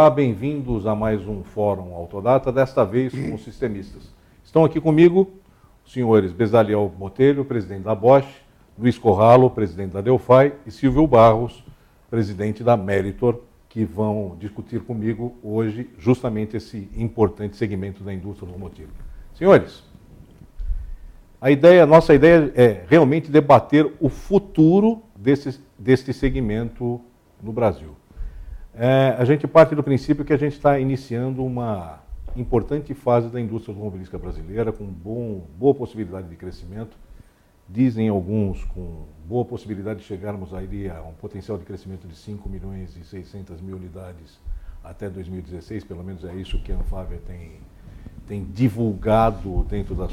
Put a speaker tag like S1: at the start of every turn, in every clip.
S1: Olá, bem-vindos a mais um Fórum Autodata, desta vez com os sistemistas. Estão aqui comigo os senhores Bezaliel Botelho, presidente da Bosch, Luiz Corralo, presidente da Delphi, e Silvio Barros, presidente da Meritor, que vão discutir comigo hoje justamente esse importante segmento da indústria automotiva. Senhores, nossa ideia é realmente debater o futuro deste segmento no Brasil. A gente parte do princípio que a gente está iniciando uma importante fase da indústria automobilística brasileira, com boa possibilidade de crescimento. Dizem alguns com boa possibilidade de chegarmos aí a um potencial de crescimento de 5 milhões e 600 mil unidades até 2016, pelo menos é isso que a Anfávia tem divulgado dentro da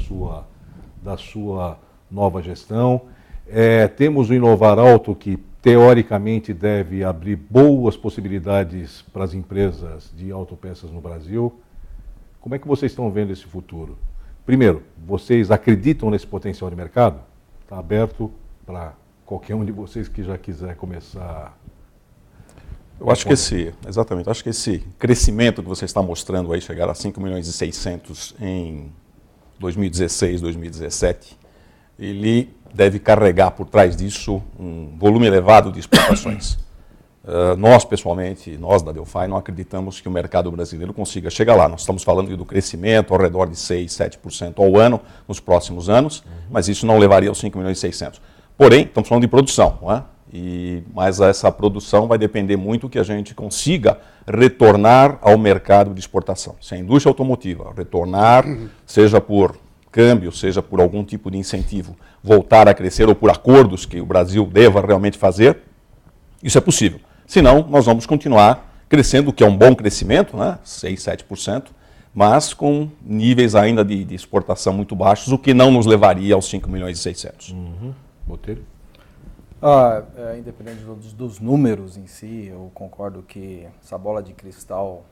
S1: sua nova gestão. Temos o Inovar Auto, que teoricamente deve abrir boas possibilidades para as empresas de autopeças no Brasil. Como é que vocês estão vendo esse futuro? Primeiro, vocês acreditam nesse potencial de mercado? Está aberto para qualquer um de vocês que já quiser começar.
S2: Eu acho que esse crescimento que você está mostrando aí, chegar a 5 milhões e 600 em 2016, 2017, ele deve carregar por trás disso um volume elevado de exportações. Nós, pessoalmente, nós da Delphi, não acreditamos que o mercado brasileiro consiga chegar lá. Nós estamos falando do crescimento ao redor de 6, 7% ao ano nos próximos anos, mas isso não levaria aos 5 milhões e 600. Porém, estamos falando de produção, não é? Mas essa produção vai depender muito que a gente consiga retornar ao mercado de exportação. Se a indústria automotiva retornar, seja por câmbio, seja por algum tipo de incentivo, voltar a crescer ou por acordos que o Brasil deva realmente fazer, isso é possível. Senão, nós vamos continuar crescendo, o que é um bom crescimento, né? 6, 7%, mas com níveis ainda de exportação muito baixos, o que não nos levaria aos 5 milhões e 600.
S1: Botelho?
S3: Independente dos números em si, eu concordo que essa bola de cristal,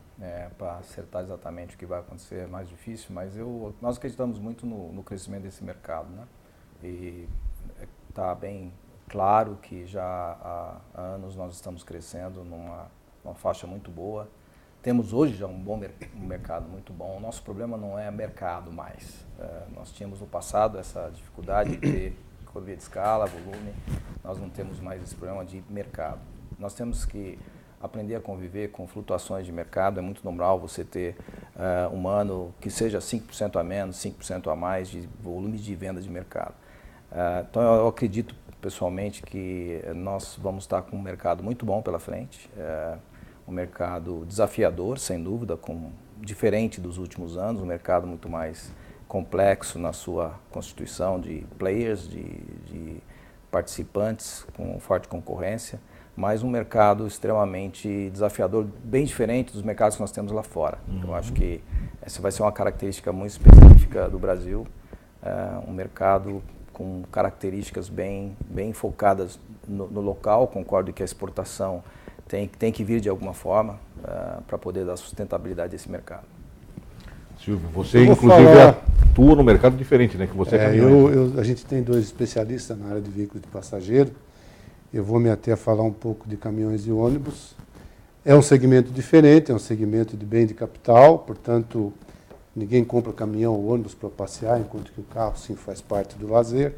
S3: para acertar exatamente o que vai acontecer é mais difícil, mas nós acreditamos muito no crescimento desse mercado, né? E está bem claro que já há anos nós estamos crescendo numa faixa muito boa. Temos hoje já um mercado muito bom. O nosso problema não é mercado mais. Nós tínhamos no passado essa dificuldade de ter economia de escala, volume. Nós não temos mais esse problema de mercado. Nós temos que aprender a conviver com flutuações de mercado. É muito normal você ter um ano que seja 5% a menos, 5% a mais de volume de venda de mercado. Então eu acredito pessoalmente que nós vamos estar com um mercado muito bom pela frente, um mercado desafiador, sem dúvida, diferente dos últimos anos, um mercado muito mais complexo na sua constituição de players, de participantes com forte concorrência, mas um mercado extremamente desafiador, bem diferente dos mercados que nós temos lá fora. Eu acho que essa vai ser uma característica muito específica do Brasil, um mercado com características bem focadas no local. Concordo que a exportação tem que vir de alguma forma para poder dar sustentabilidade a esse mercado.
S1: Silvio, você inclusive atua no mercado diferente, né? Que você
S4: a gente tem dois especialistas na área de veículos de passageiro. Eu vou me ater a falar um pouco de caminhões e ônibus. É um segmento diferente, é um segmento de bem de capital, portanto, ninguém compra caminhão ou ônibus para passear, enquanto que o carro sim faz parte do lazer.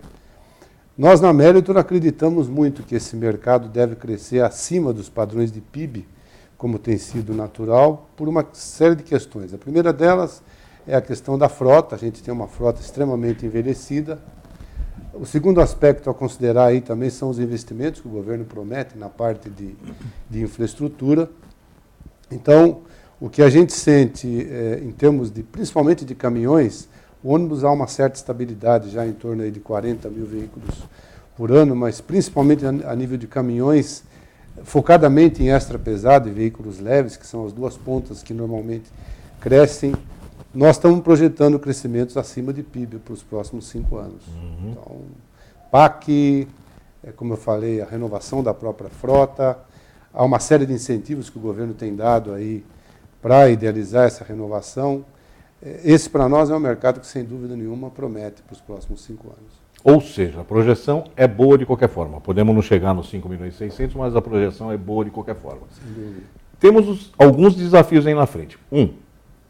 S4: Nós na Meritor acreditamos muito que esse mercado deve crescer acima dos padrões de PIB, como tem sido natural, por uma série de questões. A primeira delas é a questão da frota. A gente tem uma frota extremamente envelhecida. O segundo aspecto a considerar aí também são os investimentos que o governo promete na parte de infraestrutura. Então, o que a gente sente em termos principalmente de caminhões, o ônibus há uma certa estabilidade, já em torno aí de 40 mil veículos por ano, mas principalmente a nível de caminhões, focadamente em extra pesado e veículos leves, que são as duas pontas que normalmente crescem. Nós estamos projetando crescimentos acima de PIB para os próximos 5 anos. Então, PAC, como eu falei, a renovação da própria frota, há uma série de incentivos que o governo tem dado aí para idealizar essa renovação. Esse, para nós, é um mercado que, sem dúvida nenhuma, promete para os próximos 5 anos.
S1: Ou seja, a projeção é boa de qualquer forma. Podemos não chegar nos 5 milhões e 600, mas a projeção é boa de qualquer forma.
S4: Sem dúvida.
S1: Temos alguns desafios aí na frente.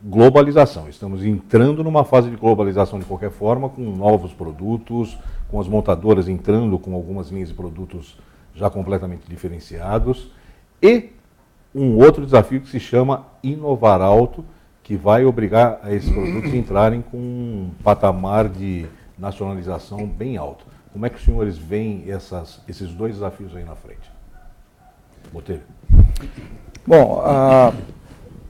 S1: Globalização. Estamos entrando numa fase de globalização de qualquer forma, com novos produtos, com as montadoras entrando com algumas linhas de produtos já completamente diferenciados. E um outro desafio que se chama inovar alto, que vai obrigar a esses produtos a entrarem com um patamar de nacionalização bem alto. Como é que os senhores veem esses dois desafios aí na frente? Botelho.
S3: Bom,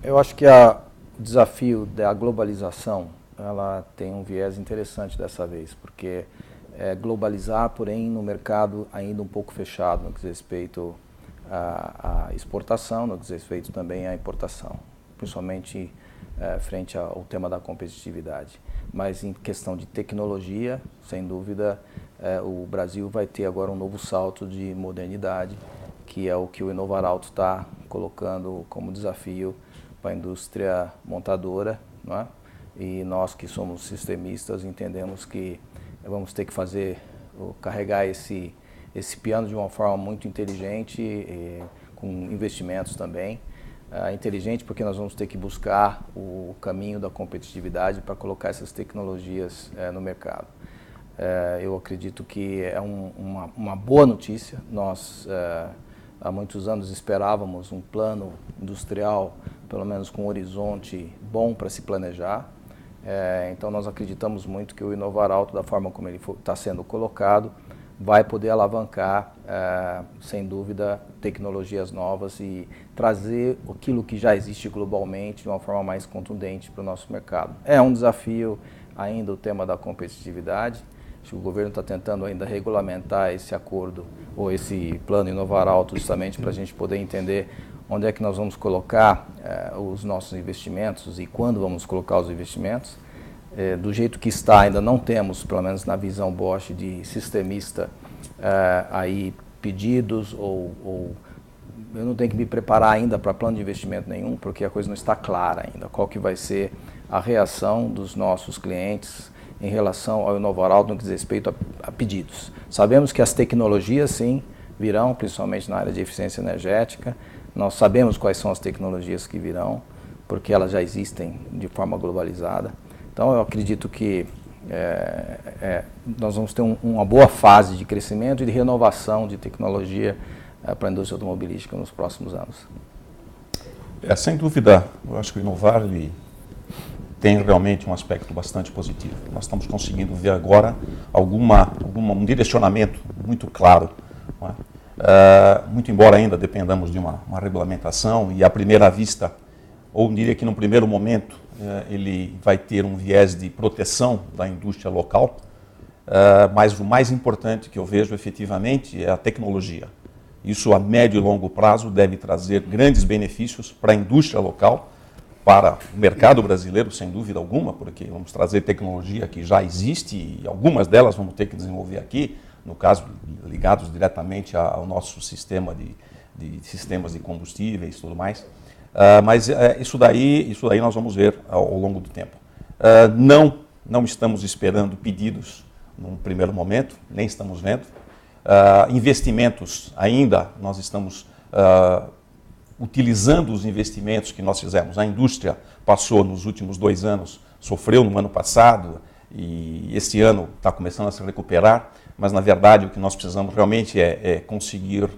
S3: eu acho que o desafio da globalização, ela tem um viés interessante dessa vez, porque é globalizar, porém, no mercado ainda um pouco fechado, no que diz respeito à exportação, no que diz respeito também à importação, principalmente frente ao tema da competitividade. Mas em questão de tecnologia, sem dúvida, o Brasil vai ter agora um novo salto de modernidade, que é o que o Inovar Alto está colocando como desafio para a indústria montadora, não é? E nós que somos sistemistas entendemos que vamos ter que carregar esse piano de uma forma muito inteligente, com investimentos também. Inteligente porque nós vamos ter que buscar o caminho da competitividade para colocar essas tecnologias no mercado. Eu acredito que é uma boa notícia. Nós há muitos anos esperávamos um plano industrial, pelo menos com um horizonte bom para se planejar. Então nós acreditamos muito que o Inovar Alto, da forma como ele está sendo colocado, vai poder alavancar, sem dúvida, tecnologias novas e trazer aquilo que já existe globalmente de uma forma mais contundente para o nosso mercado. É um desafio ainda o tema da competitividade. Acho que o governo está tentando ainda regulamentar esse acordo ou esse plano Inovar Alto justamente para a gente poder entender onde é que nós vamos colocar os nossos investimentos e quando vamos colocar os investimentos. Do jeito que está, ainda não temos, pelo menos na visão Bosch de sistemista, aí pedidos ou eu não tenho que me preparar ainda para plano de investimento nenhum, porque a coisa não está clara ainda. Qual que vai ser a reação dos nossos clientes em relação ao Inovar Alto no que diz respeito a pedidos. Sabemos que as tecnologias, sim, virão, principalmente na área de eficiência energética. Nós sabemos quais são as tecnologias que virão, porque elas já existem de forma globalizada. Então, eu acredito que nós vamos ter uma boa fase de crescimento e de renovação de tecnologia para a indústria automobilística nos próximos anos.
S2: Sem dúvida, eu acho que o Inovar tem realmente um aspecto bastante positivo. Nós estamos conseguindo ver agora um direcionamento muito claro, não é? Muito embora ainda dependamos de uma regulamentação e à primeira vista, ou diria que no primeiro momento, ele vai ter um viés de proteção da indústria local, mas o mais importante que eu vejo efetivamente é a tecnologia. Isso a médio e longo prazo deve trazer grandes benefícios para a indústria local, para o mercado brasileiro, sem dúvida alguma, porque vamos trazer tecnologia que já existe e algumas delas vamos ter que desenvolver aqui, no caso, ligados diretamente ao nosso sistema de sistemas de combustíveis e tudo mais. Mas isso daí nós vamos ver ao longo do tempo. Não estamos esperando pedidos num primeiro momento, nem estamos vendo. Investimentos ainda, nós estamos utilizando os investimentos que nós fizemos. A indústria passou nos últimos 2 anos, sofreu no ano passado e esse ano está começando a se recuperar, mas na verdade o que nós precisamos realmente é conseguir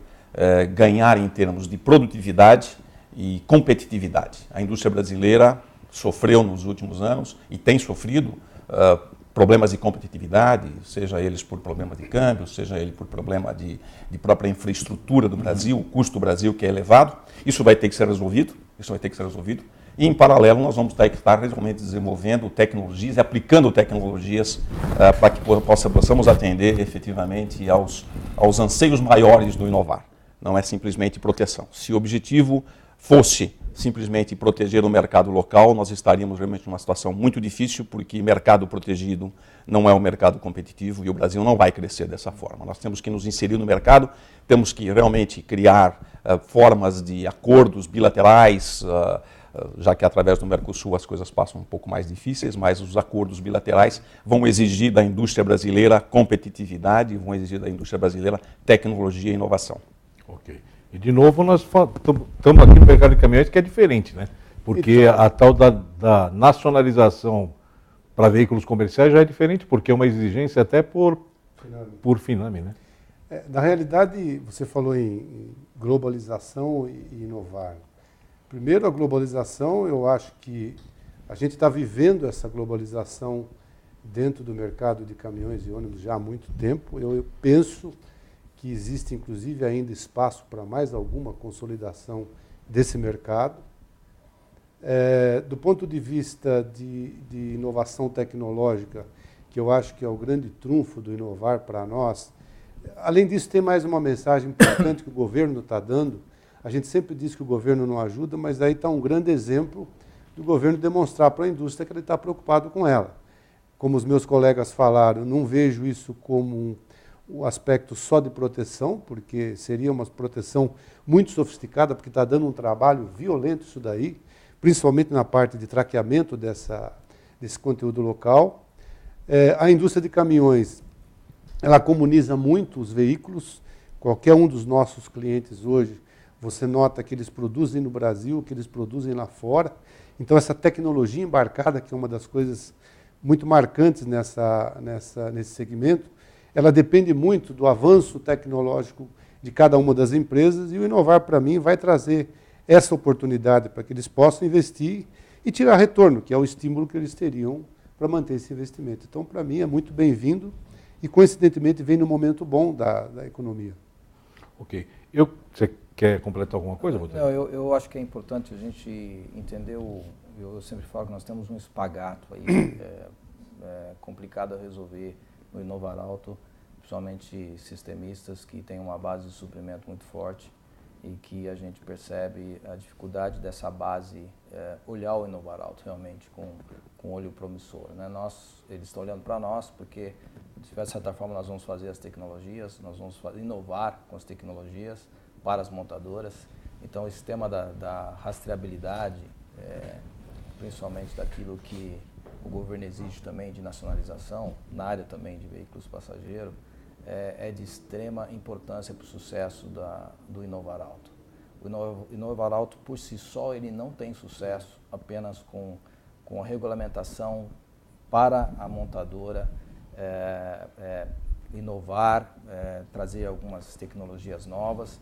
S2: ganhar em termos de produtividade e competitividade. A indústria brasileira sofreu nos últimos anos e tem sofrido problemas de competitividade, seja eles por problema de câmbio, seja ele por problema de própria infraestrutura do Brasil, o custo do Brasil que é elevado. Isso vai ter que ser resolvido, E, em paralelo, nós vamos ter que estar realmente desenvolvendo tecnologias e aplicando tecnologias para que possamos atender efetivamente aos anseios maiores do inovar. Não é simplesmente proteção. Se o objetivo fosse simplesmente proteger o mercado local, nós estaríamos realmente numa situação muito difícil, porque mercado protegido não é um mercado competitivo e o Brasil não vai crescer dessa forma. Nós temos que nos inserir no mercado, temos que realmente criar formas de acordos bilaterais, já que através do Mercosul as coisas passam um pouco mais difíceis, mas os acordos bilaterais vão exigir da indústria brasileira competitividade, vão exigir da indústria brasileira tecnologia e inovação.
S1: Ok. E, de novo, nós estamos aqui no mercado de caminhões, que é diferente, né? Porque
S4: Então,
S1: a tal da nacionalização para veículos comerciais já é diferente, porque é uma exigência até por Finame, né?
S4: Na realidade, você falou em globalização e inovar. Primeiro, a globalização, eu acho que a gente está vivendo essa globalização dentro do mercado de caminhões e ônibus já há muito tempo. Eu penso que existe, inclusive, ainda espaço para mais alguma consolidação desse mercado. Do ponto de vista de inovação tecnológica, que eu acho que é o grande trunfo do inovar para nós, além disso, tem mais uma mensagem importante que o governo está dando. A gente sempre diz que o governo não ajuda, mas aí está um grande exemplo do governo demonstrar para a indústria que ele está preocupado com ela. Como os meus colegas falaram, não vejo isso como um aspecto só de proteção, porque seria uma proteção muito sofisticada, porque está dando um trabalho violento isso daí, principalmente na parte de traqueamento desse conteúdo local. A indústria de caminhões, ela comuniza muito os veículos. Qualquer um dos nossos clientes hoje, você nota que eles produzem no Brasil, que eles produzem lá fora. Então, essa tecnologia embarcada, que é uma das coisas muito marcantes nesse segmento, ela depende muito do avanço tecnológico de cada uma das empresas, e o Inovar, para mim, vai trazer essa oportunidade para que eles possam investir e tirar retorno, que é o estímulo que eles teriam para manter esse investimento. Então, para mim, é muito bem-vindo e, coincidentemente, vem no momento bom da economia.
S1: Ok. Você quer completar alguma coisa, Botelho?
S3: Não, eu acho que é importante a gente entender, eu sempre falo que nós temos um espagato aí, complicado a resolver no Inovar Alto, principalmente sistemistas que têm uma base de suprimento muito forte e que a gente percebe a dificuldade dessa base olhar o Inovar Alto realmente com olho promissor, né? Eles estão olhando para nós porque, de certa forma, nós vamos fazer as tecnologias, nós vamos inovar com as tecnologias para as montadoras. Então, esse tema da rastreabilidade, principalmente daquilo que o governo exige também de nacionalização, na área também de veículos passageiros, é de extrema importância para o sucesso do Inovar Alto. O Inovar Alto, por si só, ele não tem sucesso apenas com a regulamentação para a montadora inovar, trazer algumas tecnologias novas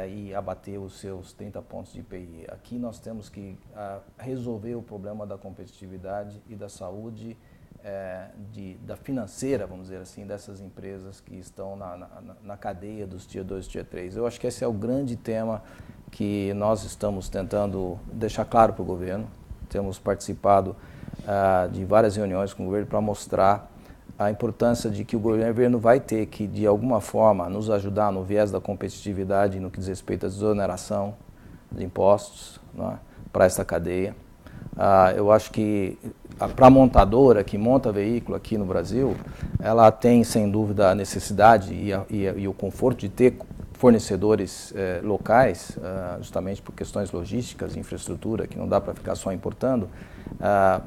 S3: e abater os seus 30 pontos de IPI. Aqui nós temos que resolver o problema da competitividade e da saúde da financeira, vamos dizer assim, dessas empresas que estão na cadeia dos Tier 2 e Tier 3. Eu acho que esse é o grande tema que nós estamos tentando deixar claro para o governo. Temos participado de várias reuniões com o governo para mostrar a importância de que o governo vai ter que, de alguma forma, nos ajudar no viés da competitividade no que diz respeito à desoneração de impostos, né, para essa cadeia. Eu acho que para a montadora que monta veículo aqui no Brasil, ela tem, sem dúvida, a necessidade e o conforto de ter fornecedores locais, justamente por questões logísticas, infraestrutura, que não dá para ficar só importando,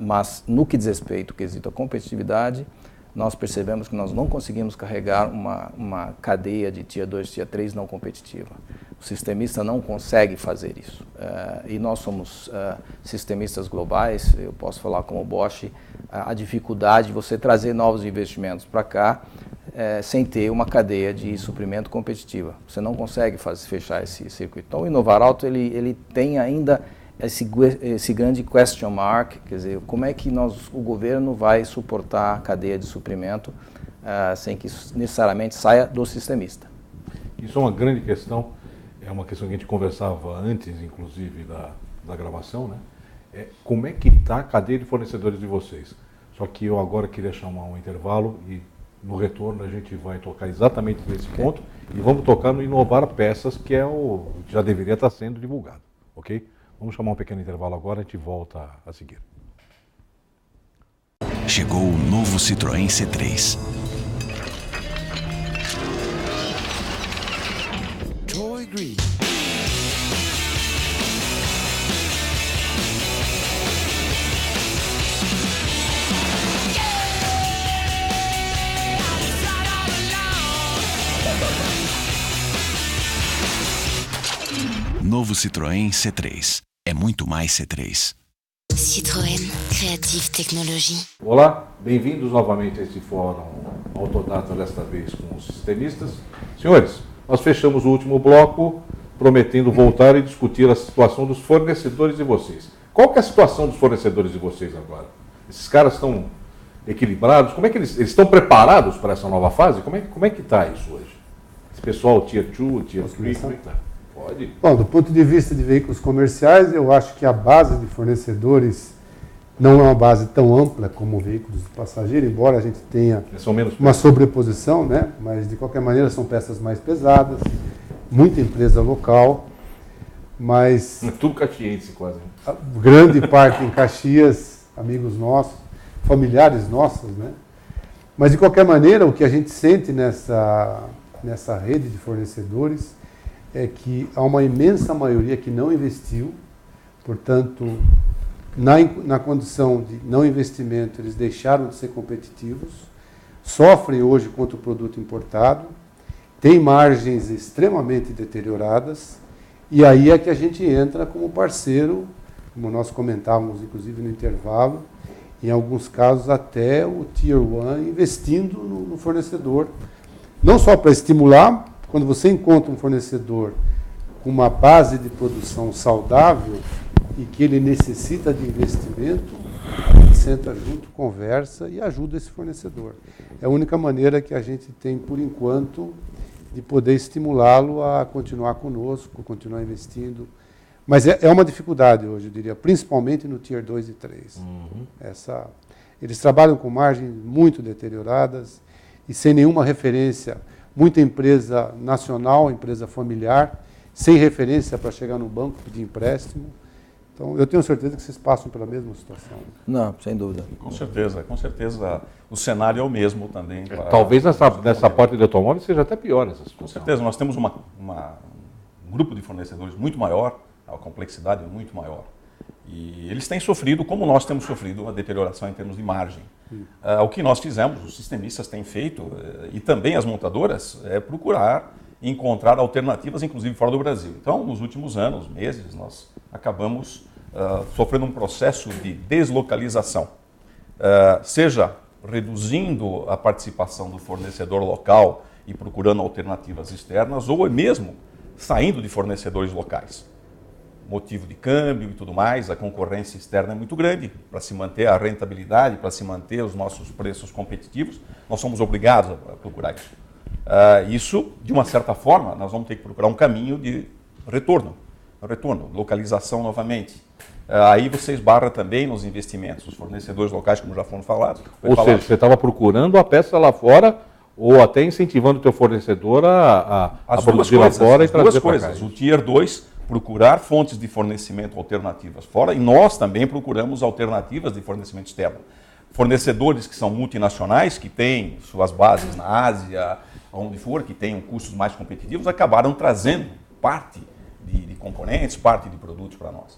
S3: mas no que diz respeito ao quesito à competitividade, nós percebemos que nós não conseguimos carregar uma cadeia de Tier 2 e Tier 3 não competitiva. O sistemista não consegue fazer isso. E nós somos sistemistas globais, eu posso falar como Bosch, a dificuldade de você trazer novos investimentos para cá sem ter uma cadeia de suprimento competitiva. Você não consegue fechar esse circuito. Então, o Inovar Alto, ele tem ainda esse grande question mark, quer dizer, como é que o governo vai suportar a cadeia de suprimento sem que isso necessariamente saia do sistemista.
S1: Isso é uma grande questão, é uma questão que a gente conversava antes, inclusive, da gravação, né? Como é que está a cadeia de fornecedores de vocês? Só que eu agora queria chamar um intervalo e no retorno a gente vai tocar exatamente nesse ponto e vamos tocar no Inovar Peças, que já deveria estar sendo divulgado, ok? Vamos chamar um pequeno intervalo agora, a gente volta a seguir.
S5: Chegou o novo Citroën C3. Troy Green. Novo Citroën C3. É muito mais C3.
S6: Citroën. Creative Technology.
S1: Olá, bem-vindos novamente a este fórum Autodata, desta vez com os sistemistas. Senhores, nós fechamos o último bloco prometendo voltar e discutir a situação dos fornecedores de vocês. Qual que é a situação dos fornecedores de vocês agora? Esses caras estão equilibrados? Como é que eles estão preparados para essa nova fase? Como é que está isso hoje? Esse pessoal Tier 2, Tier 3, como é que está? Pode.
S4: Bom, do ponto de vista de veículos comerciais, eu acho que a base de fornecedores não é uma base tão ampla como veículos de passageiro, embora a gente tenha uma sobreposição, né? Mas de qualquer maneira são peças mais pesadas, muita empresa local, mas...
S1: Tudo caxiense quase.
S4: Grande parte em Caxias, amigos nossos, familiares nossos, né? Mas de qualquer maneira, o que a gente sente nessa rede de fornecedores é que há uma imensa maioria que não investiu, portanto, na condição de não investimento, eles deixaram de ser competitivos, sofrem hoje contra o produto importado, têm margens extremamente deterioradas, e aí é que a gente entra como parceiro, como nós comentávamos, inclusive, no intervalo, em alguns casos até o Tier 1 investindo no fornecedor, não só para estimular. Quando você encontra um fornecedor com uma base de produção saudável e que ele necessita de investimento, a gente senta junto, conversa e ajuda esse fornecedor. É a única maneira que a gente tem, por enquanto, de poder estimulá-lo a continuar conosco, continuar investindo. Mas é uma dificuldade hoje, eu diria, principalmente no Tier 2 e 3. Eles trabalham com margens muito deterioradas e sem nenhuma referência. Muita empresa nacional, empresa familiar, sem referência para chegar no banco e pedir empréstimo. Então, eu tenho certeza que vocês passam pela mesma situação.
S3: Não, sem dúvida.
S2: Com certeza. O cenário é o mesmo também.
S1: Talvez nessa parte de automóvel seja até pior essa situação.
S2: Com certeza, nós temos um grupo de fornecedores muito maior, a complexidade é muito maior. E eles têm sofrido, como nós temos sofrido, uma deterioração em termos de margem. O que nós fizemos, os sistemistas têm feito, e também as montadoras, é procurar encontrar alternativas, inclusive fora do Brasil. Então, nos últimos anos, meses, nós acabamos sofrendo um processo de deslocalização, seja reduzindo a participação do fornecedor local e procurando alternativas externas, ou mesmo saindo de fornecedores locais. Motivo de câmbio e tudo mais, a concorrência externa é muito grande. Para se manter a rentabilidade, para se manter os nossos preços competitivos, nós somos obrigados a procurar isso. Isso, de uma certa forma, nós vamos ter que procurar um caminho de retorno, localização novamente. Aí você esbarra também nos investimentos, os fornecedores locais, como já foram falados.
S1: Ou seja, você estava procurando a peça lá fora ou até incentivando o teu fornecedor a produzir lá fora e trazer para cá.
S2: O Tier 2, procurar fontes de fornecimento alternativas fora, e nós também procuramos alternativas de fornecimento externo. Fornecedores que são multinacionais, que têm suas bases na Ásia, onde for, que tenham custos mais competitivos, acabaram trazendo parte de componentes, parte de produtos para nós.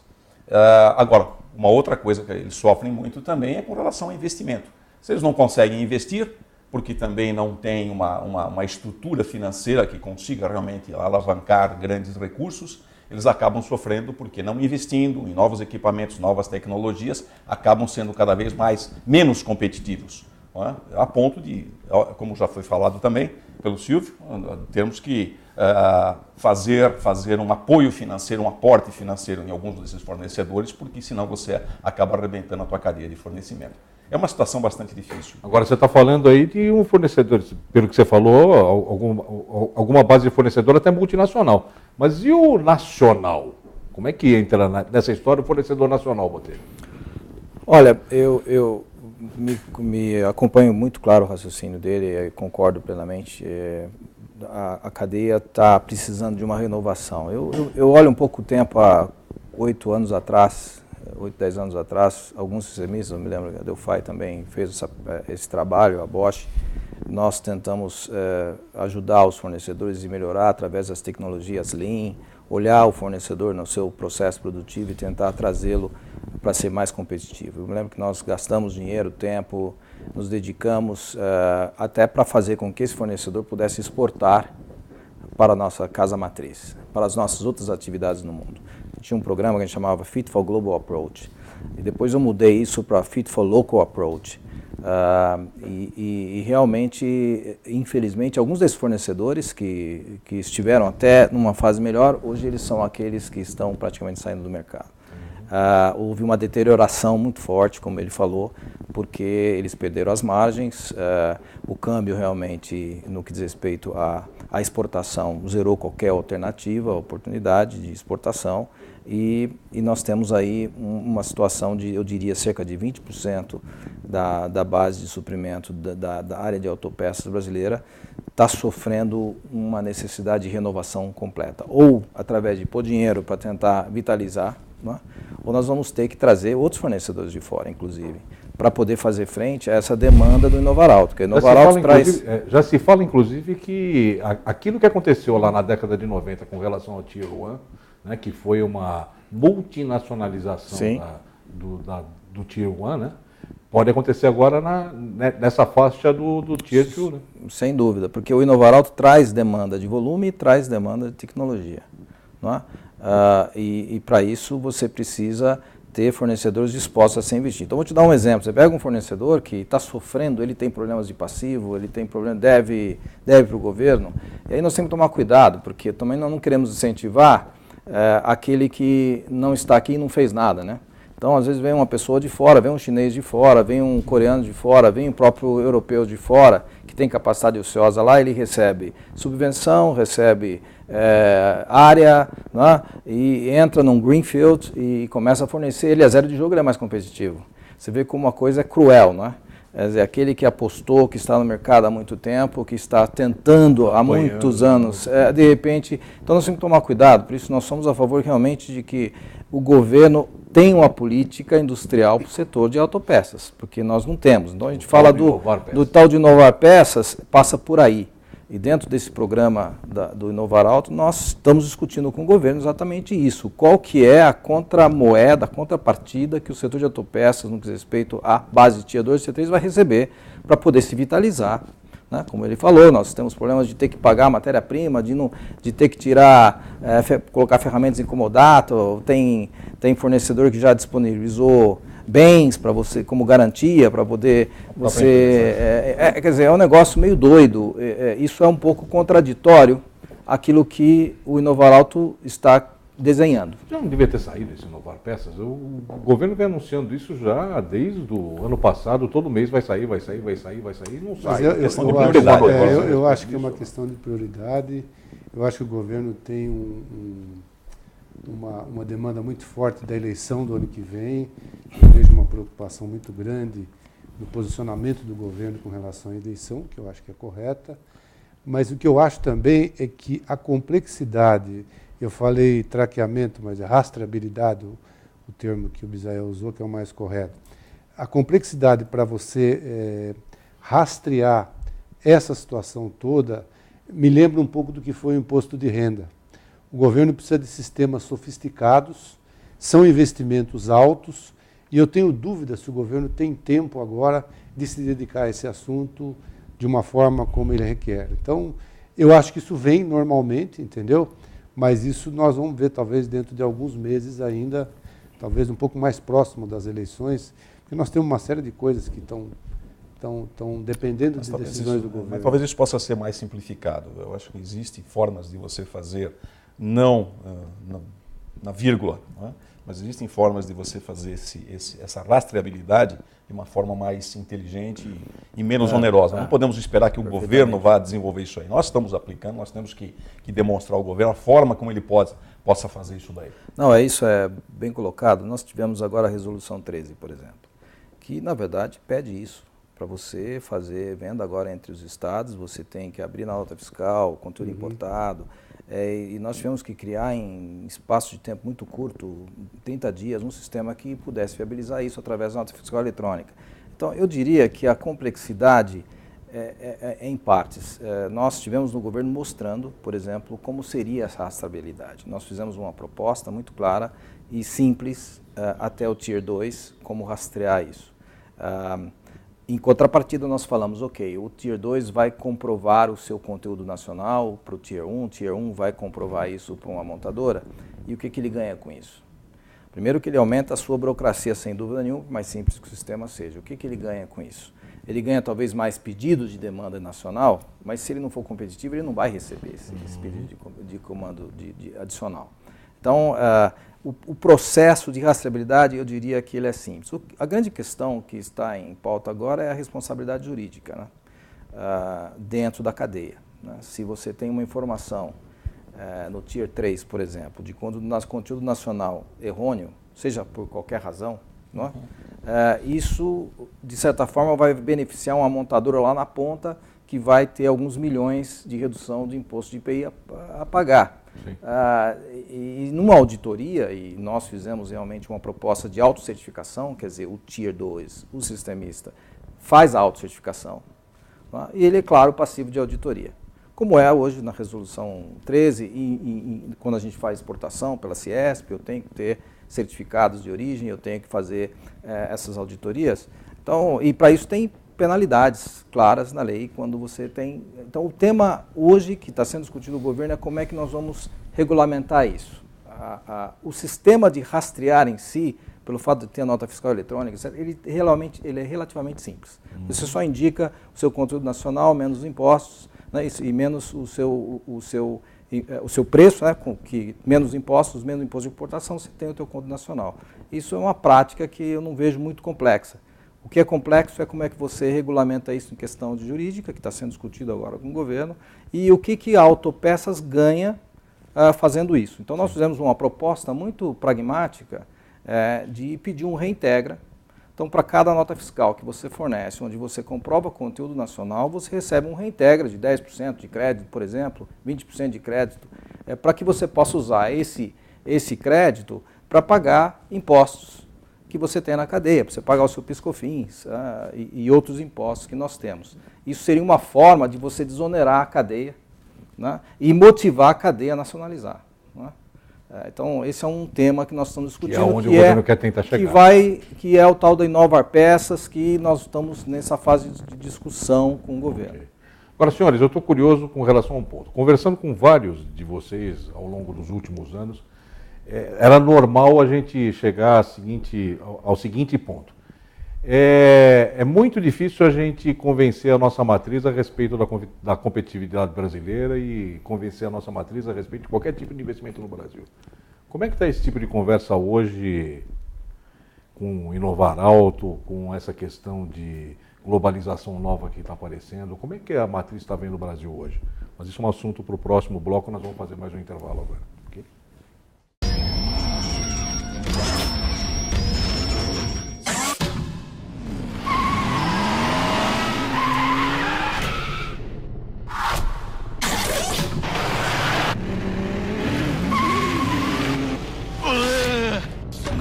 S2: Agora, uma outra coisa que eles sofrem muito também é com relação ao investimento. Se eles não conseguem investir, porque também não tem uma estrutura financeira que consiga realmente alavancar grandes recursos, eles acabam sofrendo porque não investindo em novos equipamentos, novas tecnologias, acabam sendo cada vez menos competitivos. Não é? A ponto de, como já foi falado também pelo Silvio, temos que fazer um apoio financeiro, um aporte financeiro em alguns desses fornecedores, porque senão você acaba arrebentando a tua cadeia de fornecimento. É uma situação bastante difícil.
S1: Agora, você está falando aí de um fornecedor, pelo que você falou, alguma base de fornecedor até multinacional. Mas e o nacional? Como é que entra nessa história o fornecedor nacional, Botelho?
S3: Olha, eu me acompanho muito claro o raciocínio dele, concordo plenamente. A cadeia está precisando de uma renovação. Eu olho um pouco o tempo, há 8, 10 anos atrás, alguns sistemistas, eu me lembro que a Delphi também fez esse trabalho, a Bosch. Nós tentamos ajudar os fornecedores a melhorar através das tecnologias Lean, olhar o fornecedor no seu processo produtivo e tentar trazê-lo para ser mais competitivo. Eu me lembro que nós gastamos dinheiro, tempo, nos dedicamos até para fazer com que esse fornecedor pudesse exportar para a nossa casa matriz, para as nossas outras atividades no mundo. Tinha um programa que a gente chamava Fit for Global Approach, e depois eu mudei isso para Fit for Local Approach. E realmente, infelizmente, alguns desses fornecedores que estiveram até numa fase melhor, hoje eles são aqueles que estão praticamente saindo do mercado. Houve uma deterioração muito forte, como ele falou, porque eles perderam as margens, o câmbio realmente, no que diz respeito à exportação, zerou qualquer alternativa, oportunidade de exportação, e nós temos aí uma situação de, eu diria, cerca de 20% da base de suprimento da área de autopeças brasileira está sofrendo uma necessidade de renovação completa, ou através de pôr dinheiro para tentar vitalizar, né? Ou nós vamos ter que trazer outros fornecedores de fora, inclusive, para poder fazer frente a essa demanda do Inovaralto. Porque Inovaralto traz...
S1: Já se fala, inclusive, que aquilo que aconteceu lá na década de 90 com relação ao Tier 1, né, que foi uma multinacionalização do Tier 1, né, pode acontecer agora nessa faixa do Tier 2. Né?
S3: Sem dúvida, porque o Inovaralto traz demanda de volume e traz demanda de tecnologia. Não é? E para isso você precisa ter fornecedores dispostos a ser investir. Então vou te dar um exemplo. Você pega um fornecedor que está sofrendo, ele tem problemas de passivo, ele tem problema, deve para o governo, e aí nós temos que tomar cuidado, porque também nós não queremos incentivar aquele que não está aqui e não fez nada, né? Então, às vezes vem uma pessoa de fora, vem um chinês de fora, vem um coreano de fora, vem um próprio europeu de fora, que tem capacidade ociosa lá, ele recebe subvenção, recebe área, né, e entra num greenfield e começa a fornecer, ele a zero de jogo, ele é mais competitivo. Você vê como uma coisa é cruel, não é? Quer dizer, aquele que apostou, que está no mercado há muito tempo, que está tentando há muitos anos, de repente... Então nós temos que tomar cuidado, por isso nós somos a favor realmente de que o governo tenha uma política industrial para o setor de autopeças, porque nós não temos. Então a gente fala do tal de inovar peças, passa por aí. E dentro desse programa do Inovaralto, nós estamos discutindo com o governo exatamente isso. Qual que é a contramoeda, a contrapartida que o setor de autopeças, no que diz respeito à base de Tier 2 e Tier 3, vai receber para poder se vitalizar. Né? Como ele falou, nós temos problemas de ter que pagar matéria-prima, de ter que tirar, colocar ferramentas em comodato, tem fornecedor que já disponibilizou bens para você, como garantia, para poder você... quer dizer, é um negócio meio doido. Isso é um pouco contraditório àquilo que o Inovaralto está desenhando.
S1: Já não devia ter saído esse Inovar Peças. O governo vem anunciando isso já desde o ano passado. Todo mês vai sair, não sai.
S4: Eu acho que é uma questão de prioridade. Eu acho que o governo tem uma demanda muito forte da eleição do ano que vem. Eu vejo uma preocupação muito grande no posicionamento do governo com relação à eleição, que eu acho que é correta. Mas o que eu acho também é que a complexidade, eu falei traqueamento, mas é rastreabilidade, o termo que o Bisael usou, que é o mais correto. A complexidade para você rastrear essa situação toda me lembra um pouco do que foi o imposto de renda. O governo precisa de sistemas sofisticados, são investimentos altos, e eu tenho dúvida se o governo tem tempo agora de se dedicar a esse assunto de uma forma como ele requer. Então, eu acho que isso vem normalmente, entendeu? Mas isso nós vamos ver talvez dentro de alguns meses ainda, talvez um pouco mais próximo das eleições, porque nós temos uma série de coisas que estão dependendo de decisões do governo.
S2: Mas talvez isso possa ser mais simplificado. Eu acho que existem formas de você fazer, não na vírgula, não é? Mas existem formas de você fazer essa rastreabilidade de uma forma mais inteligente e menos onerosa. Não podemos esperar que o governo vá desenvolver isso aí. Nós estamos aplicando, nós temos que demonstrar ao governo a forma como ele possa fazer isso daí.
S3: Não, isso é bem colocado. Nós tivemos agora a Resolução 13, por exemplo, que na verdade pede isso. Para você fazer venda agora entre os estados, você tem que abrir na nota fiscal, conteúdo importado, e nós tivemos que criar em espaço de tempo muito curto, 30 dias, um sistema que pudesse viabilizar isso através da nota fiscal eletrônica. Então, eu diria que a complexidade é em partes. Nós tivemos no governo mostrando, por exemplo, como seria essa rastreabilidade. Nós fizemos uma proposta muito clara e simples até o Tier 2, como rastrear isso. Em contrapartida, nós falamos, ok, o Tier 2 vai comprovar o seu conteúdo nacional para o Tier 1, o Tier 1 vai comprovar isso para uma montadora, e o que ele ganha com isso? Primeiro que ele aumenta a sua burocracia, sem dúvida nenhuma, mais simples que o sistema seja. O que ele ganha com isso? Ele ganha talvez mais pedidos de demanda nacional, mas se ele não for competitivo, ele não vai receber esse pedido de comando adicional. Então, o processo de rastreabilidade, eu diria que ele é simples. A grande questão que está em pauta agora é a responsabilidade jurídica, né? Dentro da cadeia, né? Se você tem uma informação no Tier 3, por exemplo, de conteúdo nacional errôneo, seja por qualquer razão, não é? Isso, de certa forma, vai beneficiar uma montadora lá na ponta que vai ter alguns milhões de redução de imposto de IPI a pagar. E numa auditoria, e nós fizemos realmente uma proposta de autocertificação, quer dizer, o Tier 2, o sistemista, faz a autocertificação, tá? E ele é, claro, passivo de auditoria. Como é hoje na resolução 13, e quando a gente faz exportação pela Ciesp, eu tenho que ter certificados de origem, eu tenho que fazer essas auditorias. Então, e para isso tem penalidades claras na lei quando você tem. Então, o tema hoje que está sendo discutido no governo é como é que nós vamos regulamentar isso. O sistema de rastrear em si, pelo fato de ter a nota fiscal eletrônica, ele é relativamente simples. Você só indica o seu conteúdo nacional, menos os impostos, né, e menos o seu preço, né, menos impostos de importação, você tem o teu conteúdo nacional. Isso é uma prática que eu não vejo muito complexa. O que é complexo é como é que você regulamenta isso em questão de jurídica, que está sendo discutido agora com o governo, e o que a Autopeças ganha fazendo isso. Então, nós fizemos uma proposta muito pragmática de pedir um reintegra. Então, para cada nota fiscal que você fornece, onde você comprova conteúdo nacional, você recebe um reintegra de 10% de crédito, por exemplo, 20% de crédito, para que você possa usar esse crédito para pagar impostos que você tem na cadeia, para você pagar o seu PIS/COFINS e outros impostos que nós temos. Isso seria uma forma de você desonerar a cadeia, né, e motivar a cadeia a nacionalizar, né? Então, esse é um tema que nós estamos discutindo,
S1: que é onde o governo quer tentar chegar.
S3: Que é o tal da Inovar Peças, que nós estamos nessa fase de discussão com o governo.
S1: Okay. Agora, senhores, eu estou curioso com relação a um ponto. Conversando com vários de vocês ao longo dos últimos anos, era normal a gente chegar ao seguinte ponto. É muito difícil a gente convencer a nossa matriz a respeito da competitividade brasileira e convencer a nossa matriz a respeito de qualquer tipo de investimento no Brasil. Como é que está esse tipo de conversa hoje com Inovar Alto, com essa questão de globalização nova que está aparecendo? Como é que a matriz está vendo o Brasil hoje? Mas isso é um assunto para o próximo bloco, nós vamos fazer mais um intervalo agora. Okay?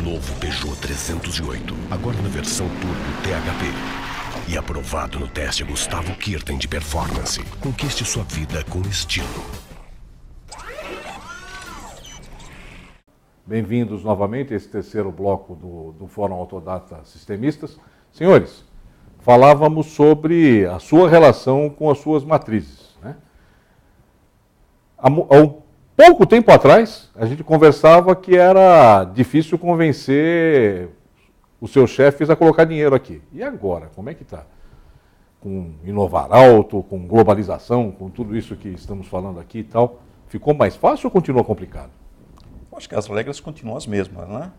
S5: Novo Peugeot 308, agora na versão Turbo THP. E aprovado no teste Gustavo Kirten de performance. Conquiste sua vida com estilo.
S1: Bem-vindos novamente a esse terceiro bloco do Fórum Autodata Sistemistas. Senhores, falávamos sobre a sua relação com as suas matrizes, né? Há pouco tempo atrás, a gente conversava que era difícil convencer os seus chefes a colocar dinheiro aqui. E agora, como é que está? Com Inovar Alto, com globalização, com tudo isso que estamos falando aqui e tal, ficou mais fácil ou continua complicado?
S2: Eu acho que as regras continuam as mesmas, né?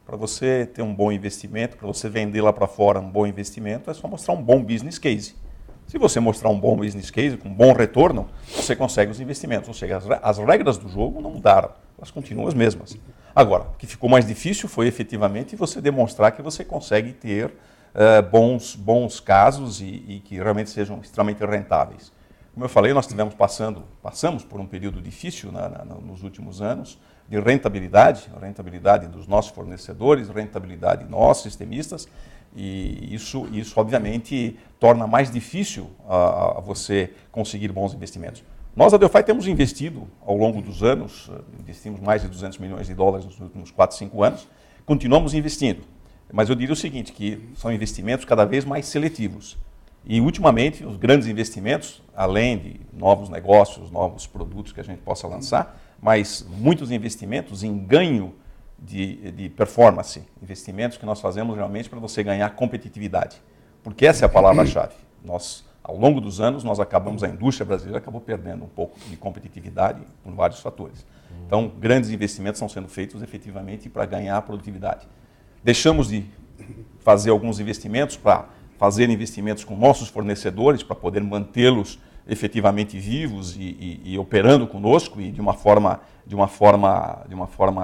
S2: Para você ter um bom investimento, para você vender lá para fora um bom investimento, é só mostrar um bom business case. Se você mostrar um bom business case, com um bom retorno, você consegue os investimentos. Ou seja, as regras do jogo não mudaram, elas continuam as mesmas. Agora, o que ficou mais difícil foi efetivamente você demonstrar que você consegue ter bons casos e que realmente sejam extremamente rentáveis. Como eu falei, nós passamos por um período difícil nos últimos anos de rentabilidade dos nossos fornecedores, rentabilidade nós, sistemistas, e isso obviamente torna mais difícil a você conseguir bons investimentos. Nós, a Delphi, temos investido ao longo dos anos, investimos mais de 200 milhões de dólares nos últimos 4, 5 anos, continuamos investindo. Mas eu diria o seguinte, que são investimentos cada vez mais seletivos. E, ultimamente, os grandes investimentos, além de novos negócios, novos produtos que a gente possa lançar, mas muitos investimentos em ganho de performance, investimentos que nós fazemos realmente para você ganhar competitividade. Porque essa é a palavra-chave. Nós, ao longo dos anos, a indústria brasileira acabou perdendo um pouco de competitividade por vários fatores. Então, grandes investimentos estão sendo feitos efetivamente para ganhar produtividade. Deixamos de fazer alguns investimentos para fazer investimentos com nossos fornecedores, para poder mantê-los efetivamente vivos e operando conosco e de uma forma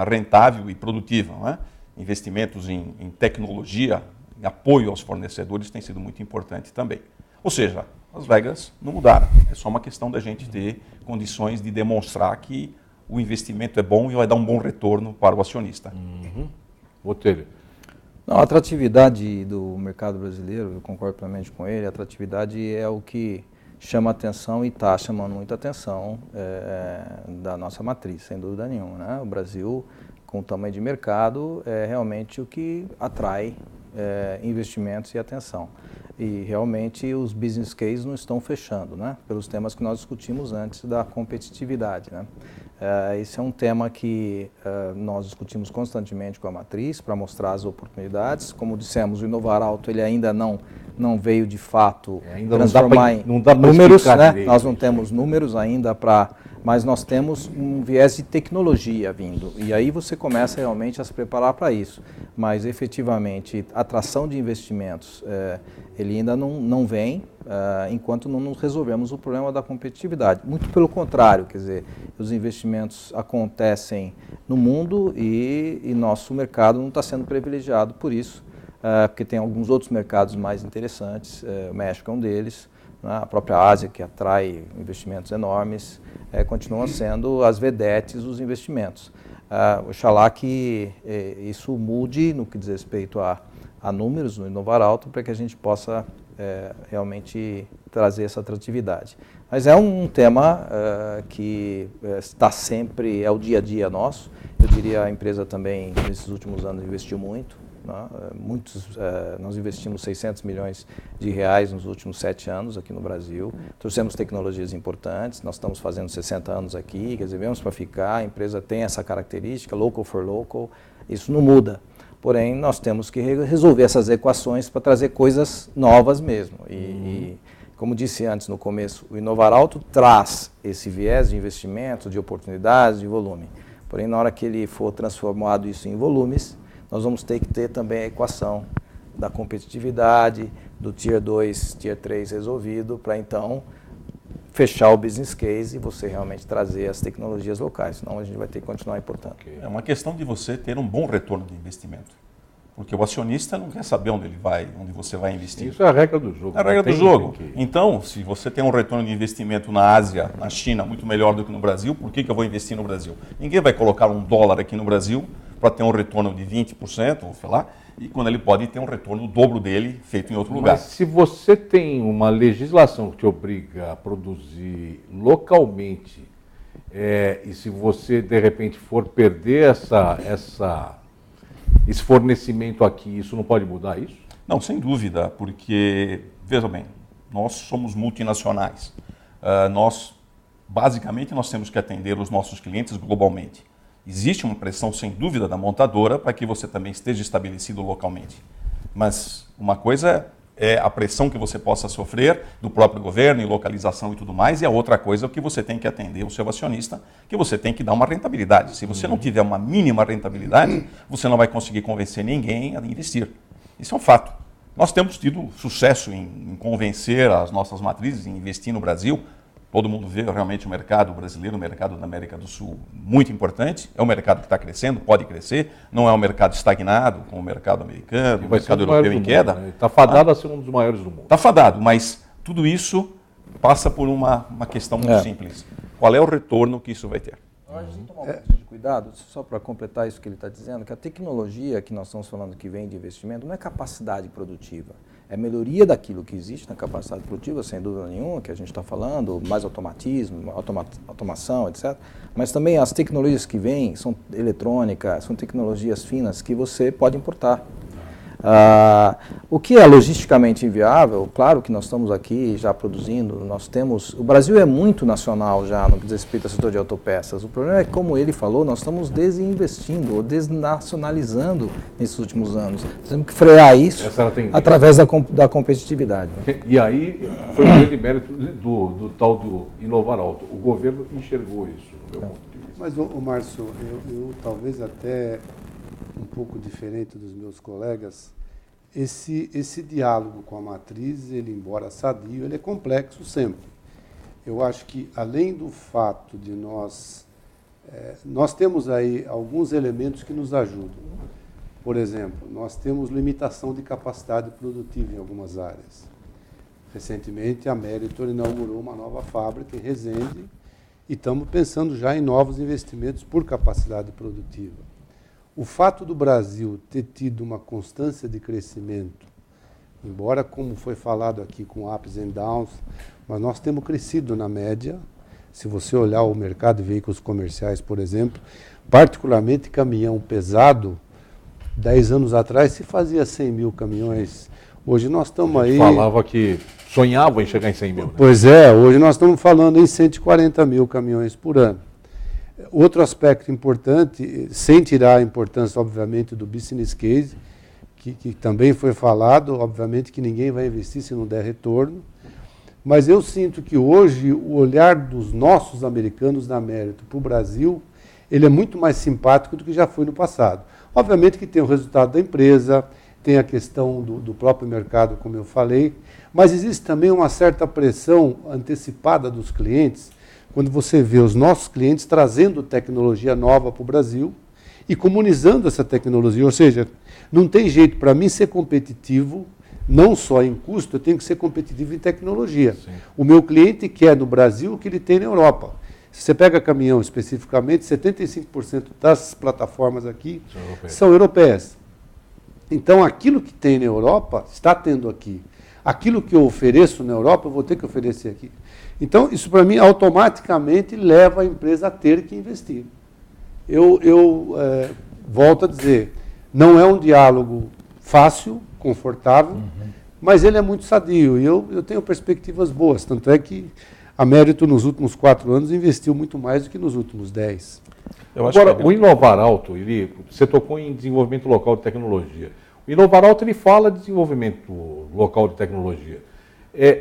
S2: rentável e produtiva. Não é? Investimentos em tecnologia, em apoio aos fornecedores tem sido muito importante também. Ou seja, as regras não mudaram. É só uma questão da gente ter condições de demonstrar que o investimento é bom e vai dar um bom retorno para o acionista.
S1: Botelho.
S3: Não, a atratividade do mercado brasileiro, eu concordo plenamente com ele, a atratividade é o que chama atenção e está chamando muita atenção da nossa matriz, sem dúvida nenhuma. Né? O Brasil, com o tamanho de mercado, é realmente o que atrai investimentos e atenção. E realmente os business cases não estão fechando, né? Pelos temas que nós discutimos antes da competitividade. Né? Esse é um tema que nós discutimos constantemente com a matriz para mostrar as oportunidades. Como dissemos, o Inovar Alto ele ainda não veio de fato transformar em números. Né? Nós não temos números ainda mas nós temos um viés de tecnologia vindo. E aí você começa realmente a se preparar para isso. Mas efetivamente, a atração de investimentos, ele ainda não vem enquanto não resolvemos o problema da competitividade. Muito pelo contrário, quer dizer, os investimentos acontecem no mundo e nosso mercado não está sendo privilegiado por isso, porque tem alguns outros mercados mais interessantes, o México é um deles, né? A própria Ásia, que atrai investimentos enormes, continuam sendo as vedetes dos investimentos. Oxalá que isso mude no que diz respeito a números no Inovar Alto, para que a gente possa realmente trazer essa atratividade. Mas é um tema que está sempre, é o dia a dia nosso. Eu diria a empresa também, nesses últimos anos, investiu muito. Nós investimos 600 milhões de reais nos últimos 7 anos aqui no Brasil. Trouxemos tecnologias importantes, nós estamos fazendo 60 anos aqui, quer dizer, viemos para ficar, a empresa tem essa característica, local for local, isso não muda. Porém, nós temos que resolver essas equações para trazer coisas novas mesmo. E como disse antes no começo, o Inovar Alto traz esse viés de investimento, de oportunidades, de volume. Porém, na hora que ele for transformado isso em volumes, nós vamos ter que ter também a equação da competitividade, do Tier 2, Tier 3 resolvido, para então fechar o business case e você realmente trazer as tecnologias locais, senão a gente vai ter que continuar importando.
S2: É uma questão de você ter um bom retorno de investimento, porque o acionista não quer saber onde você vai investir.
S1: Isso é a regra do jogo.
S2: É a regra do jogo. Então, se você tem um retorno de investimento na Ásia, na China, muito melhor do que no Brasil, por que eu vou investir no Brasil? Ninguém vai colocar $1 aqui no Brasil para ter um retorno de 20%, ou sei lá, e quando ele pode ter um retorno do dobro dele feito em outro lugar.
S1: Mas se você tem uma legislação que te obriga a produzir localmente, e se você de repente for perder esse fornecimento aqui, isso não pode mudar isso?
S2: Não, sem dúvida, porque, veja bem, nós somos multinacionais. Basicamente, nós temos que atender os nossos clientes globalmente. Existe uma pressão, sem dúvida, da montadora para que você também esteja estabelecido localmente. Mas uma coisa é a pressão que você possa sofrer do próprio governo, em localização e tudo mais, e a outra coisa é o que você tem que atender o seu acionista, que você tem que dar uma rentabilidade. Se você não tiver uma mínima rentabilidade, você não vai conseguir convencer ninguém a investir. Isso é um fato. Nós temos tido sucesso em convencer as nossas matrizes em investir no Brasil. Todo mundo vê realmente o mercado brasileiro, o mercado da América do Sul, muito importante. É um mercado que está crescendo, pode crescer. Não é um mercado estagnado, como o mercado americano, o mercado europeu em queda.
S1: Está fadado a ser um dos maiores do mundo.
S2: Está fadado, mas tudo isso passa por uma questão muito simples. Qual é o retorno que isso vai ter?
S3: A gente tem que tomar um pouquinho de cuidado, só para completar isso que ele está dizendo, que a tecnologia que nós estamos falando que vem de investimento não é capacidade produtiva. É melhoria daquilo que existe na capacidade produtiva, sem dúvida nenhuma, que a gente está falando, mais automatismo, automação, etc. Mas também as tecnologias que vêm são eletrônicas, são tecnologias finas que você pode importar. O que é logisticamente inviável, claro que nós estamos aqui já produzindo, o Brasil é muito nacional já no que diz respeito ao setor de autopeças. O problema é que, como ele falou, nós estamos desinvestindo ou desnacionalizando nesses últimos anos. Temos que frear isso através da competitividade.
S1: E aí foi um grande mérito do tal do Inovar Alto. O governo enxergou isso, no meu ponto de vista.
S4: Mas, Márcio, eu talvez até um pouco diferente dos meus colegas, esse diálogo com a matriz, ele, embora sadio, ele é complexo sempre. Eu acho que, além do fato de nós temos aí alguns elementos que nos ajudam. Por exemplo, nós temos limitação de capacidade produtiva em algumas áreas. Recentemente, a Meritor inaugurou uma nova fábrica em Resende e estamos pensando já em novos investimentos por capacidade produtiva. O fato do Brasil ter tido uma constância de crescimento, embora, como foi falado aqui, com ups and downs, mas nós temos crescido na média. Se você olhar o mercado de veículos comerciais, por exemplo, particularmente caminhão pesado, 10 anos atrás se fazia 100 mil caminhões. Hoje nós estamos aí...
S1: Falava que sonhava em chegar em 100 mil. Né?
S4: Pois é, hoje nós estamos falando em 140 mil caminhões por ano. Outro aspecto importante, sem tirar a importância, obviamente, do business case, que também foi falado, obviamente que ninguém vai investir se não der retorno, mas eu sinto que hoje o olhar dos nossos americanos da Meritor para o Brasil, ele é muito mais simpático do que já foi no passado. Obviamente que tem o resultado da empresa, tem a questão do próprio mercado, como eu falei, mas existe também uma certa pressão antecipada dos clientes, quando você vê os nossos clientes trazendo tecnologia nova para o Brasil e comunizando essa tecnologia. Ou seja, não tem jeito para mim ser competitivo, não só em custo, eu tenho que ser competitivo em tecnologia. Sim. O meu cliente quer no Brasil o que ele tem na Europa. Se você pega caminhão especificamente, 75% das plataformas aqui são europeias. Então, aquilo que tem na Europa, está tendo aqui. Aquilo que eu ofereço na Europa, eu vou ter que oferecer aqui. Então, isso para mim automaticamente leva a empresa a ter que investir. Eu volto a dizer, não é um diálogo fácil, confortável, mas ele é muito sadio e eu tenho perspectivas boas. Tanto é que a Meritor nos últimos 4 anos investiu muito mais do que nos últimos 10.
S1: Agora, o Inovar Alto, você tocou em desenvolvimento local de tecnologia. O Inovar Alto, ele fala de desenvolvimento local de tecnologia.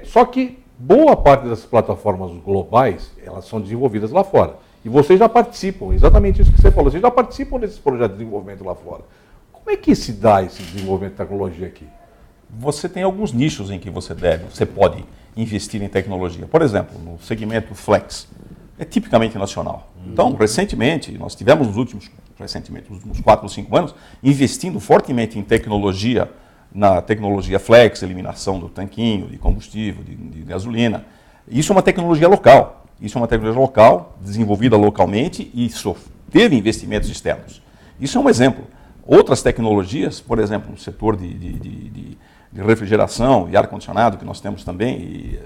S1: Só que boa parte das plataformas globais, elas são desenvolvidas lá fora. E vocês já participam, exatamente isso que você falou, vocês já participam desses projetos de desenvolvimento lá fora. Como é que se dá esse desenvolvimento de tecnologia aqui?
S2: Você tem alguns nichos em que você pode investir em tecnologia. Por exemplo, no segmento Flex, é tipicamente nacional. Então, recentemente, nós tivemos nos últimos 4 ou 5 anos, investindo fortemente em tecnologia, na tecnologia Flex, eliminação do tanquinho de combustível, de gasolina. Isso é uma tecnologia local. Isso é uma tecnologia local, desenvolvida localmente e teve investimentos externos. Isso é um exemplo. Outras tecnologias, por exemplo, no setor de refrigeração e ar-condicionado, que nós temos também,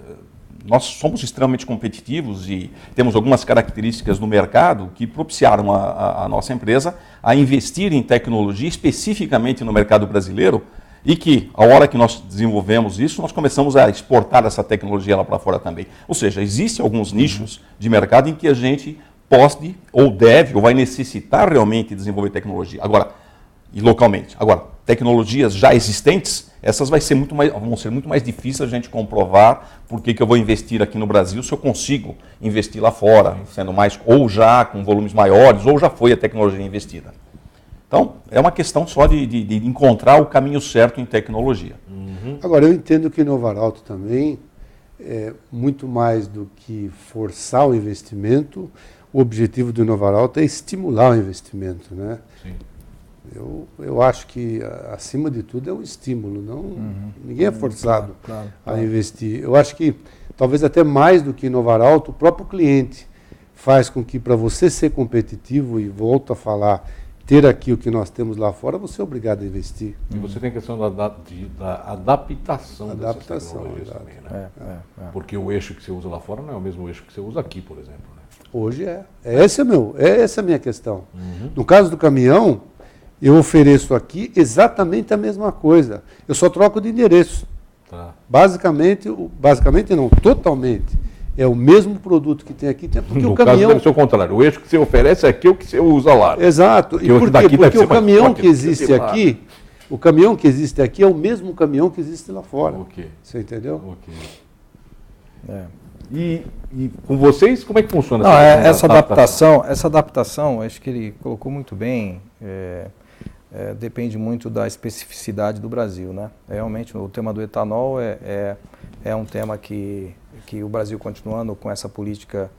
S2: nós somos extremamente competitivos e temos algumas características no mercado que propiciaram a nossa empresa a investir em tecnologia especificamente no mercado brasileiro e que, a hora que nós desenvolvemos isso, nós começamos a exportar essa tecnologia lá para fora também. Ou seja, existem alguns nichos de mercado em que a gente pode, ou deve, ou vai necessitar realmente desenvolver tecnologia. Agora, e localmente. Agora, tecnologias já existentes, essas vão ser muito mais difíceis a gente comprovar por que eu vou investir aqui no Brasil se eu consigo investir lá fora, sendo mais, ou já com volumes maiores, ou já foi a tecnologia investida. Então, é uma questão só de encontrar o caminho certo em tecnologia.
S4: Agora, eu entendo que Inovar Alto também, muito mais do que forçar o investimento, o objetivo do Inovar Alto é estimular o investimento, né?
S1: Sim.
S4: Eu acho que, acima de tudo, é um estímulo. Ninguém é forçado a investir. Eu acho que, talvez até mais do que Inovar Alto, o próprio cliente faz com que, para você ser competitivo, e volto a falar, ter aqui o que nós temos lá fora, você é obrigado a investir.
S1: E você tem a questão da adaptação dessas tecnologias também, né? Porque o eixo que você usa lá fora não é o mesmo eixo que você usa aqui, por exemplo. Né?
S4: Hoje é. Essa é a minha questão. No caso do caminhão, Eu ofereço aqui exatamente a mesma coisa. Eu só troco de endereço.
S1: Tá.
S4: Basicamente não, totalmente. É o mesmo produto que tem aqui, porque
S1: No
S4: o
S1: caso
S4: caminhão...
S1: deve ser o contrário. O eixo que você oferece é aqui o que você usa lá.
S4: Exato. E
S1: Que o
S4: por quê?
S1: daqui deve
S4: Porque
S1: ser
S4: o
S1: mais
S4: caminhão
S1: forte
S4: que
S1: do que
S4: existe
S1: esse lá.
S4: aqui, o caminhão que existe aqui é o mesmo caminhão que existe lá fora.
S1: Ok.
S4: Você entendeu?
S1: Ok.
S3: É.
S1: E com vocês, como é que funciona
S3: Não,
S1: questão da
S3: essa adaptação, acho que ele colocou muito bem, depende muito da especificidade do Brasil, né? Realmente, o tema do etanol é um tema que o Brasil, continuando com essa política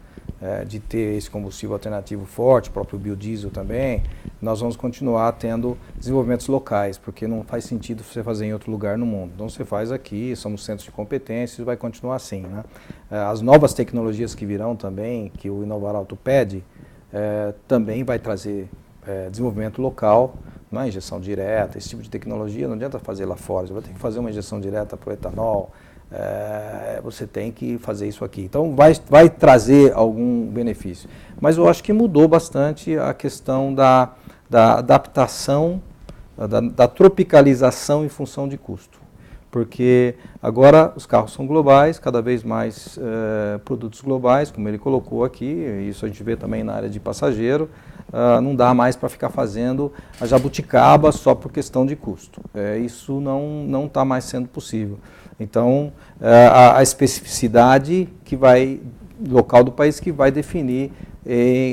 S3: de ter esse combustível alternativo forte, o próprio biodiesel também, nós vamos continuar tendo desenvolvimentos locais, porque não faz sentido você fazer em outro lugar no mundo. Então você faz aqui, somos centros de competência e vai continuar assim, né? As novas tecnologias que virão também, que o Inovar Alto pede, também vai trazer desenvolvimento local, não é? Injeção direta, esse tipo de tecnologia não adianta fazer lá fora, você vai ter que fazer uma injeção direta para o etanol, você tem que fazer isso aqui. Então vai trazer algum benefício. Mas eu acho que mudou bastante a questão da adaptação, da tropicalização em função de custo. Porque agora os carros são globais, cada vez mais produtos globais, como ele colocou aqui, isso a gente vê também na área de passageiro, não dá mais para ficar fazendo a jabuticaba só por questão de custo. Isso não está mais sendo possível. Então, a especificidade local do país que vai definir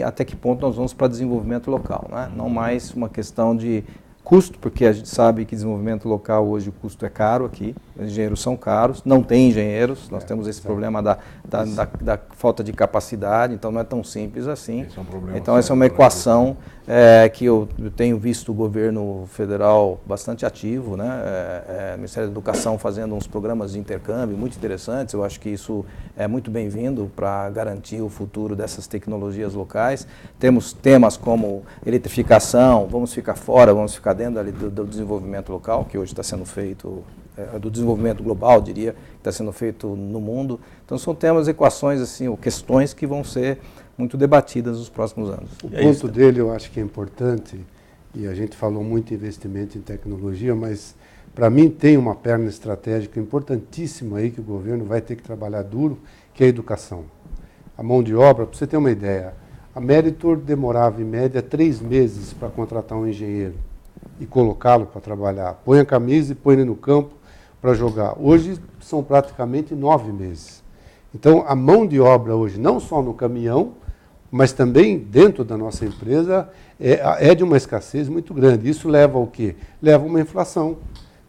S3: até que ponto nós vamos para desenvolvimento local, né? Não mais uma questão de custo, porque a gente sabe que desenvolvimento local hoje o custo é caro aqui, os engenheiros são caros, não tem engenheiros, nós temos esse problema da falta de capacidade, então não é tão simples assim.
S1: Esse é um problema
S3: então essa é uma equação que eu tenho visto o governo federal bastante ativo, né? O Ministério da Educação fazendo uns programas de intercâmbio muito interessantes, eu acho que isso é muito bem-vindo para garantir o futuro dessas tecnologias locais. Temos temas como eletrificação, vamos ficar fora, vamos ficar dentro ali do desenvolvimento local, que hoje está sendo feito, do desenvolvimento global, diria, que está sendo feito no mundo. Então são temas, equações, assim, ou questões que vão ser muito debatidas nos próximos anos.
S4: O ponto dele eu acho que é importante, e a gente falou muito em investimento em tecnologia, mas para mim tem uma perna estratégica importantíssima aí que o governo vai ter que trabalhar duro, que é a educação. A mão de obra, para você ter uma ideia, a Meritor demorava em média 3 meses para contratar um engenheiro e colocá-lo para trabalhar. Põe a camisa e põe ele no campo para jogar. Hoje são praticamente 9 meses. Então a mão de obra hoje, não só no caminhão, mas também dentro da nossa empresa, é de uma escassez muito grande. Isso leva ao quê? Leva a uma inflação,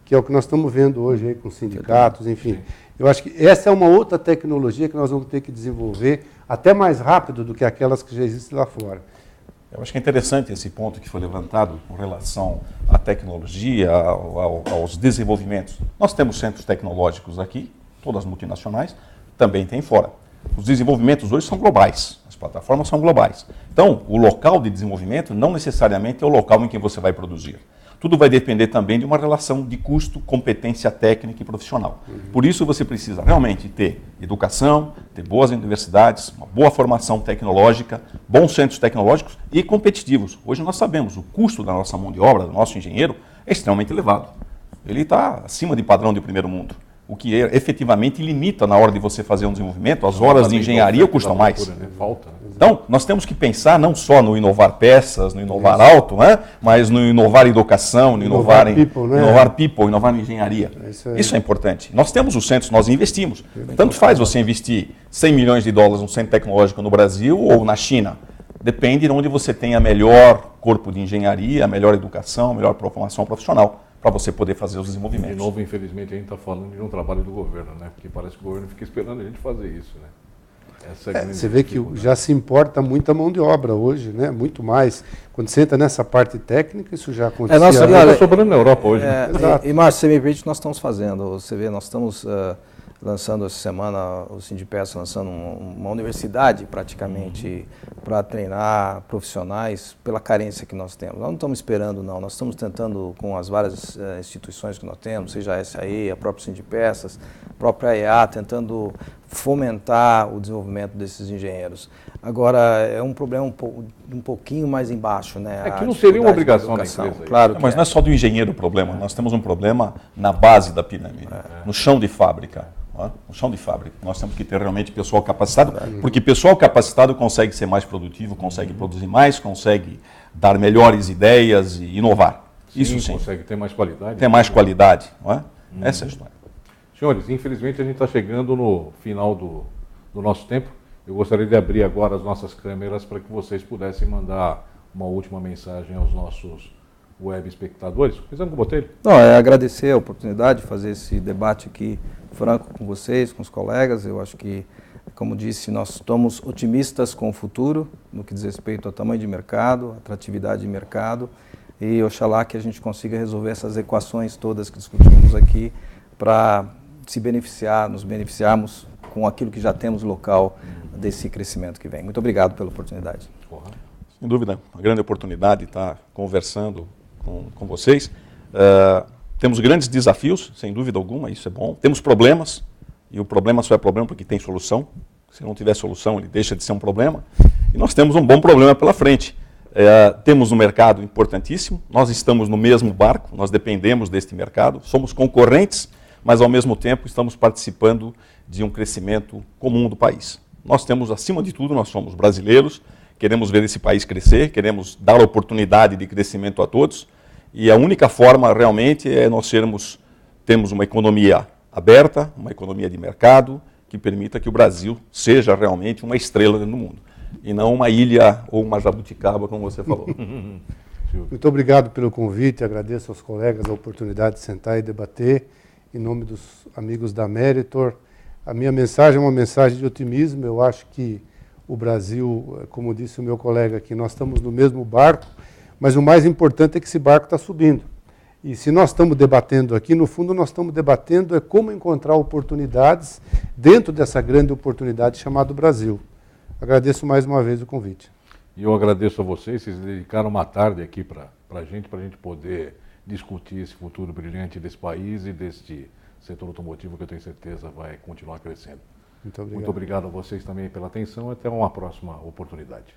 S4: que é o que nós estamos vendo hoje aí com sindicatos, enfim. Eu acho que essa é uma outra tecnologia que nós vamos ter que desenvolver até mais rápido do que aquelas que já existem lá fora.
S2: Eu acho que é interessante esse ponto que foi levantado com relação à tecnologia, aos desenvolvimentos. Nós temos centros tecnológicos aqui, todas multinacionais, também tem fora. Os desenvolvimentos hoje são globais, as plataformas são globais. Então, o local de desenvolvimento não necessariamente é o local em que você vai produzir. Tudo vai depender também de uma relação de custo, competência técnica e profissional. Por isso você precisa realmente ter educação, ter boas universidades, uma boa formação tecnológica, bons centros tecnológicos e competitivos. Hoje nós sabemos, o custo da nossa mão de obra, do nosso engenheiro, é extremamente elevado. Ele está acima de padrão de primeiro mundo. O que efetivamente limita na hora de você fazer um desenvolvimento, as horas de engenharia custam mais.
S1: Falta.
S2: Então, nós temos que pensar não só no inovar peças, no inovar alto, né? Mas no inovar educação, no inovar people, inovar em engenharia. Isso é importante. Nós temos os centros, nós investimos. Tanto faz você investir 100 milhões de dólares num centro tecnológico no Brasil ou na China. Depende de onde você tenha melhor corpo de engenharia, melhor educação, melhor formação profissional, para você poder fazer os desenvolvimentos.
S1: De novo, infelizmente, a gente está falando de um trabalho do governo, né? Porque parece que o governo fica esperando a gente fazer isso, né?
S4: Você vê que já se importa muita mão de obra hoje, né? Muito mais. Quando você entra nessa parte técnica, isso já acontecia.
S1: Está sobrando na Europa hoje.
S4: Exato.
S3: E Márcio, você me permite, nós estamos fazendo. Você vê, nós estamos lançando essa semana, o Sindipes lançando uma universidade praticamente para treinar profissionais pela carência que nós temos. Nós não estamos esperando, não. Nós estamos tentando, com as várias instituições que nós temos, seja a SAE, a própria Sindipes, a própria EA, tentando fomentar o desenvolvimento desses engenheiros. Agora, é um problema um pouquinho mais embaixo, né?
S1: É que não seria uma obrigação da empresa.
S3: Claro que
S2: mas não é só do engenheiro o problema, nós temos um problema na base da pirâmide, no chão de fábrica. No chão de fábrica. Nós temos que ter realmente pessoal capacitado, porque pessoal capacitado consegue ser mais produtivo, consegue produzir mais, consegue dar melhores ideias e inovar. Isso sim.
S1: Consegue ter mais qualidade.
S2: Ter mais qualidade. Não é? Essa é a história.
S1: Senhores, infelizmente a gente está chegando no final do nosso tempo. Eu gostaria de abrir agora as nossas câmeras para que vocês pudessem mandar uma última mensagem aos nossos web espectadores. Começando com o Botelho.
S3: Não, é agradecer a oportunidade de fazer esse debate aqui franco com vocês, com os colegas. Eu acho que, como disse, nós estamos otimistas com o futuro, no que diz respeito ao tamanho de mercado, atratividade de mercado, e oxalá que a gente consiga resolver essas equações todas que discutimos aqui para nos beneficiarmos com aquilo que já temos local desse crescimento que vem. Muito obrigado pela oportunidade.
S2: Sem dúvida, uma grande oportunidade estar conversando com vocês. Temos grandes desafios, sem dúvida alguma, isso é bom. Temos problemas, e o problema só é problema porque tem solução. Se não tiver solução, ele deixa de ser um problema. E nós temos um bom problema pela frente. Temos um mercado importantíssimo, nós estamos no mesmo barco, nós dependemos deste mercado, somos concorrentes, mas ao mesmo tempo estamos participando de um crescimento comum do país. Nós temos, acima de tudo, nós somos brasileiros, queremos ver esse país crescer, queremos dar oportunidade de crescimento a todos, e a única forma realmente é nós termos uma economia aberta, uma economia de mercado, que permita que o Brasil seja realmente uma estrela no mundo, e não uma ilha ou uma jabuticaba, como você falou.
S4: Muito obrigado pelo convite, agradeço aos colegas a oportunidade de sentar e debater. Em nome dos amigos da Meritor, a minha mensagem é uma mensagem de otimismo. Eu acho que o Brasil, como disse o meu colega aqui, nós estamos no mesmo barco, mas o mais importante é que esse barco está subindo. E se nós estamos debatendo aqui, no fundo nós estamos debatendo como encontrar oportunidades dentro dessa grande oportunidade chamada Brasil. Agradeço mais uma vez o convite.
S1: E eu agradeço a vocês dedicaram uma tarde aqui para a gente poder discutir esse futuro brilhante desse país e deste setor automotivo que eu tenho certeza vai continuar crescendo.
S4: Muito obrigado.
S1: Muito obrigado a vocês também pela atenção e até uma próxima oportunidade.